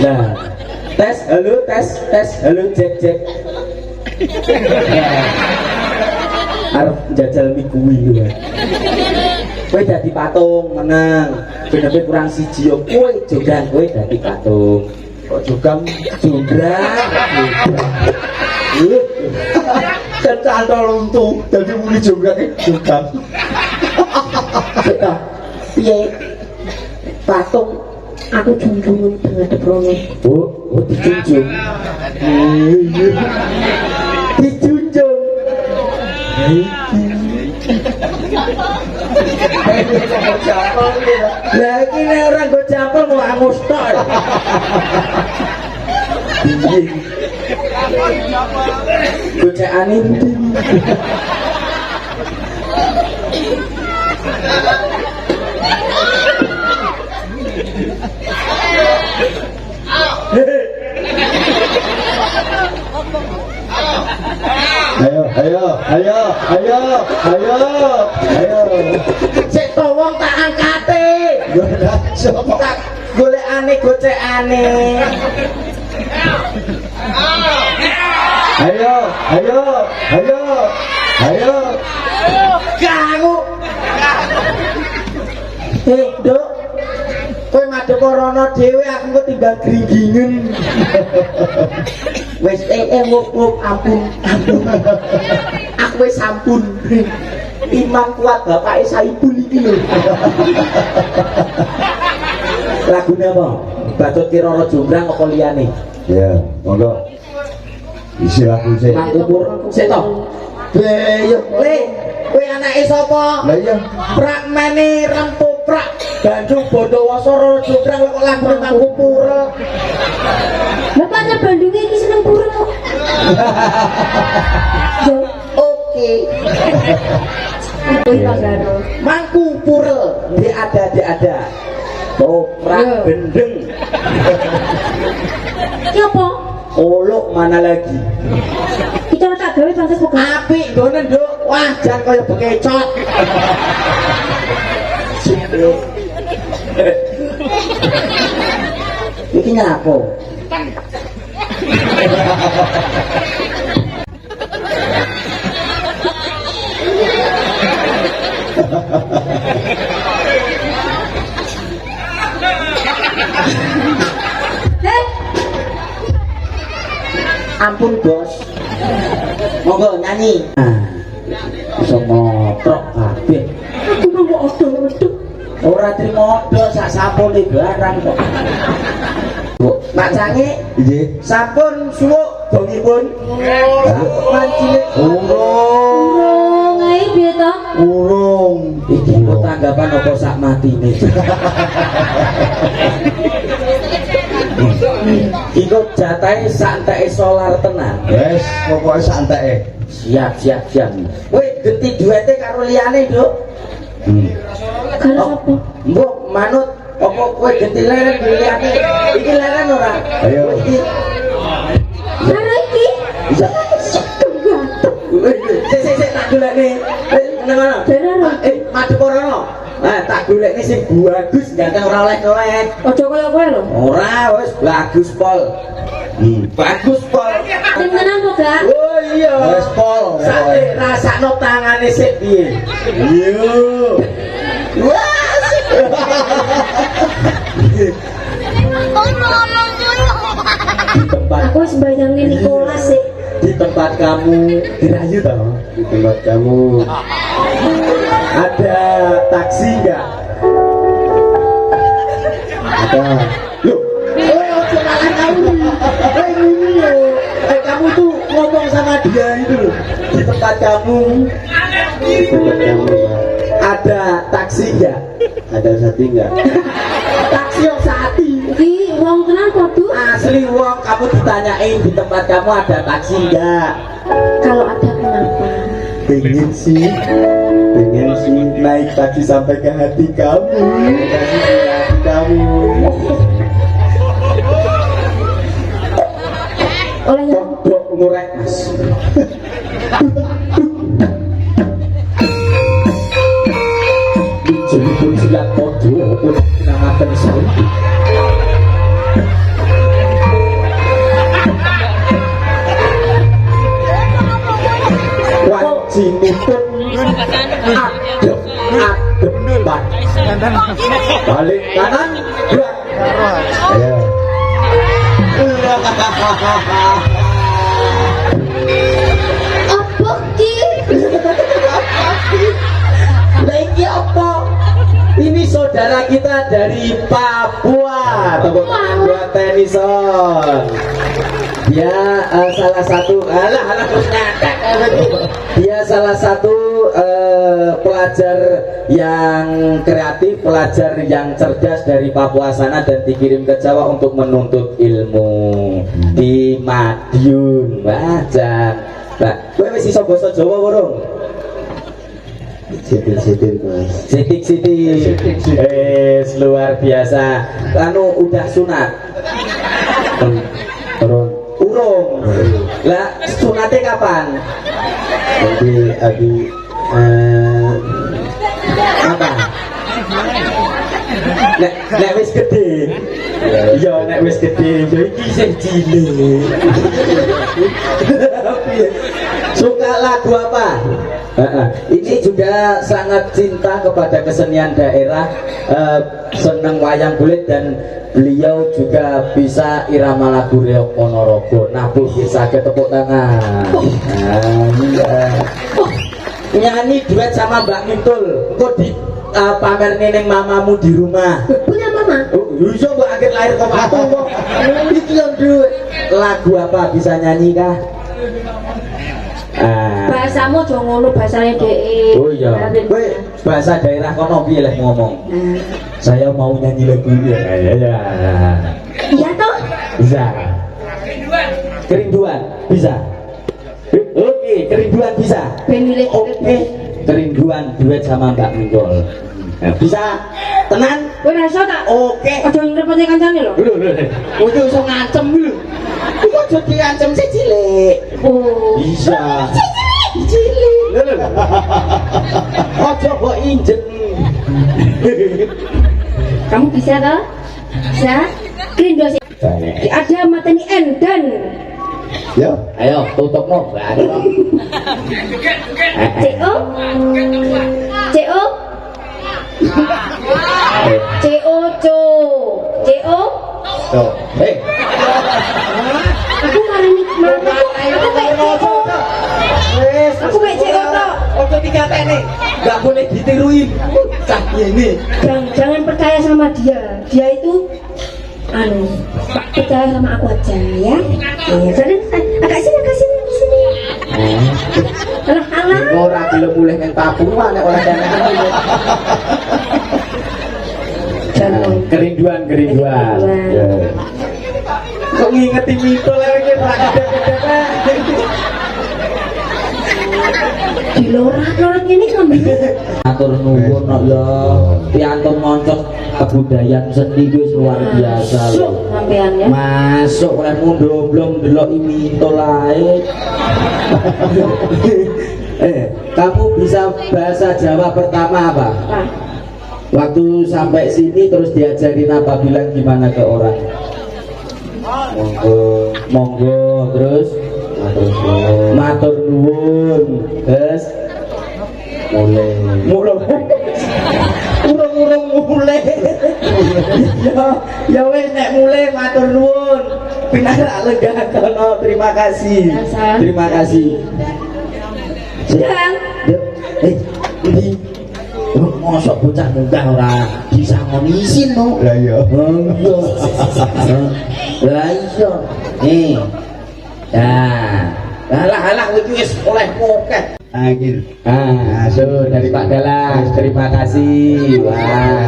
Nah, tes, halo, cek. Arep jajal mie kuwi kowe. Kowe dadi patung menang. Bener kurang siji yo kowe jogan kowe dadi patung. Kok jogam jombrang. Kan kantol untung dadi muni jogam. Piye? Patung aku junjungan dengan deprone. Oh, dijunjung. Dijunjung. Lah iki nek ora nggo campur mau angus tok. Gocekane ndi? Ayo. Cek to wong tak angkate. Yo tak golekane gocekane. Ayo. Kamu. Dok. Kowe madhep rono dhewe aku kok timbang gringgingen. Wis ngop ampun. Aku wis sampun. Iman kuat bapake Saipul iki lho. Lagune apa? Bacot ki Roro Jombrang apa liyane? Ya, monggo. Isi lagu sik. Mangkupur sik to. Yo, Le, kowe anake sapa? Lah iya. Prakmene rempuprak Bandung Bondowoso Roro Jombrang kok lagune Mangkupur. Lah pancen Bandunge iki seneng pura kok. Yo, Oke. Mangkupur, dia ada. Toprak bendeng. Ki apa? Olok mana lagi? Kita tak gawe pancen kok. Apik ngene, Nduk. Wah, jan kaya bekecot. Iki ngapo? Ampun bos, monggo nyanyi. Bisa ngotrok kabeh. Aku mau odo-odo. Ora trimo odo sak sapone barang kok. Pak Cangi, Nggih. sampun suwuk bongipun. Mancine Urung ae piye to? Urung. Iki kok tanggapan apa sak matine. Iku jatahe sak enteke solar tenan. Wes, pokoke sak enteke. Siap. Kowe genti duwete karo liyane, Nduk. Kalau apa? Mbok manut apa kowe genti leren liyane? Iki leren ora? Ayo. Iki. Karo iki? Bisa. Sik tak golekne. Nang ngono. Madhep ora. Nah, tak golekne sing bagus ganteng ora oleh-oleh. Aja kaya kowe lho. Ora, wis bagus pol. Bagus pol. Sing tenan kok, Gak? Oh iya. Wis pol. Sak rasakno tangane sik piye? Yo. Wah. Di tempat Aku wis mbayangin Nicolas sih. di tempat kamu dirayu toh? Di tempat kamu Ada taksi enggak? ada. Loh, ojo malah kamu. Ini loh. Kamu tuh ngomong sama dia itu loh. Di tempat kamu Di tempat kamu Pak. ada taksi enggak? Ada sate enggak? Taksi yang sati. Iki wong tenan podo. Asli wong, kamu ditanyain di tempat kamu ada taksi enggak? Kalau ada kenapa? Pengen sih naik taksi sampai ke hati kamu. Oleh yang Dok ngorek mas. Jadi pun siap podo, pun namakan saya. jinipun adep adepan. Balik kanan gerak. Ayo. Apa ki? Lah iki apa? Ini saudara kita dari Papua. Tepuk tangan buat Tennyson. Dia salah satu terus ngatek. Dia salah satu pelajar yang kreatif, pelajar yang cerdas dari Papua sana dan dikirim ke Jawa untuk menuntut ilmu di Madiun. Wajan. Lah, kowe wis iso basa Jawa burung? Sitil Mas. Sidik-sidik. Luar biasa. Anu udah sunat. Urung. Lah sunatnya kapan? Nanti Apa? Nek wis gede. Iya, nek wis gede. Yo iki sing cilik. Suka lagu apa? Ini juga sangat cinta kepada kesenian daerah, seneng wayang kulit dan beliau juga bisa irama lagu Reok Ponorogo. Nabuh bisa ketepuk tangan. Nyanyi duet sama Mbak Mintul. Kok di pamer neneng mamamu di rumah. Punya mama? Bisa Mbak akhir lahir kok aku kok. Iki yang duet. Lagu apa bisa nyanyi kah? Bahasamu jangan ngono bahasanya DE. Oh iya. Kowe bahasa daerah kono piye lek ngomong? Saya mau nyanyi lagu ya. Ya. Iya toh? Bisa. Kerinduan bisa. Oke, kerinduan bisa. Ben milih Oke, kerinduan duet sama Mbak Minggol. Bisa. Tenan? kowe rasa tak? Oke. Aja ngrepoti kancane lho. Lho. Ojo iso ngancem lho. Iku aja diancem sih cilik. Oh. Bisa. Cilik. Lho. Ojo kok injen. Kamu bisa toh? Bisa? Kerindu sih. Ada mateni Endan. Yo. Ayo tutup no. CO? CO? CO? Tuh. Hei. Aku marani aku kayak CO. Aku kayak CO toh. Ojo dikateni. Enggak boleh ditiruin. Cah ini. Jangan percaya sama dia. Dia itu percaya sama aku aja ya. Jadi agak sini di sini. Alah. Ora gelem mulih nang Papua nek ora dana. Kerinduan. Ya. Kok ngingeti Mito lagi Di lorat ini ngambil. Atur nuwun ya. Piantun moncok kebudayaan seni wis luar biasa lho. Sampean ya. Masuk oleh mundo belum delok Mito lae. Kamu bisa bahasa Jawa pertama apa? Waktu sampai sini terus diajarin apa, bilang gimana ke orang? Monggo terus matur nuwun terus mulai urung ya wes nek mulai matur nuwun pinarak lega kono. Terima kasih. Sedang. Ini mosok bocah munggah ora bisa ngonisin no. Lah iya. Lah iya. Nih. Halah iki wis oleh mokeh. Akhir. So dari Pak Dalas, terima kasih. Wah,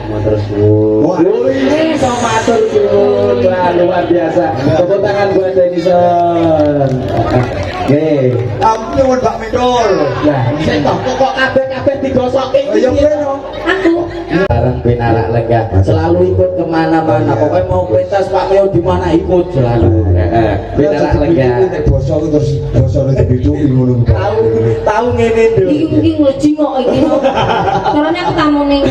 matur suwun. Matur suwun. Luar biasa. Tepuk tangan buat Tennyson. Oke. Ampun Mbak Mindol. Lah, sing kok kabeh digosokke iki. Ya kowe. Aku. bareng penarak lega selalu ikut kemana-mana pokoknya mau pentas Pak Meo di mana ikut selalu penarak lega bosok terus bosok itu ngono tahu ngene lho iki ngejingok iki carane aku tamu ning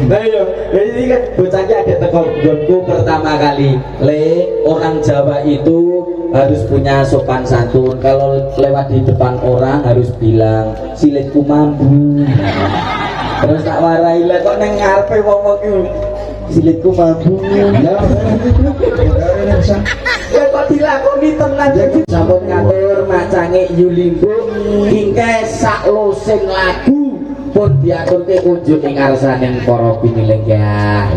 nah yo ini kan bocahnya ada teko gonku pertama kali orang Jawa itu harus punya sopan santun kalau lewat di depan orang harus bilang silitku mambu terus tak warai lah kok neng ngarepe ngomong iki silitku mambu ya kok dilakoni tenan sampun ngatur macange Yulimbo hingga sak losing lagu pun diaturke kunjung ing ngarsaning para piniling ya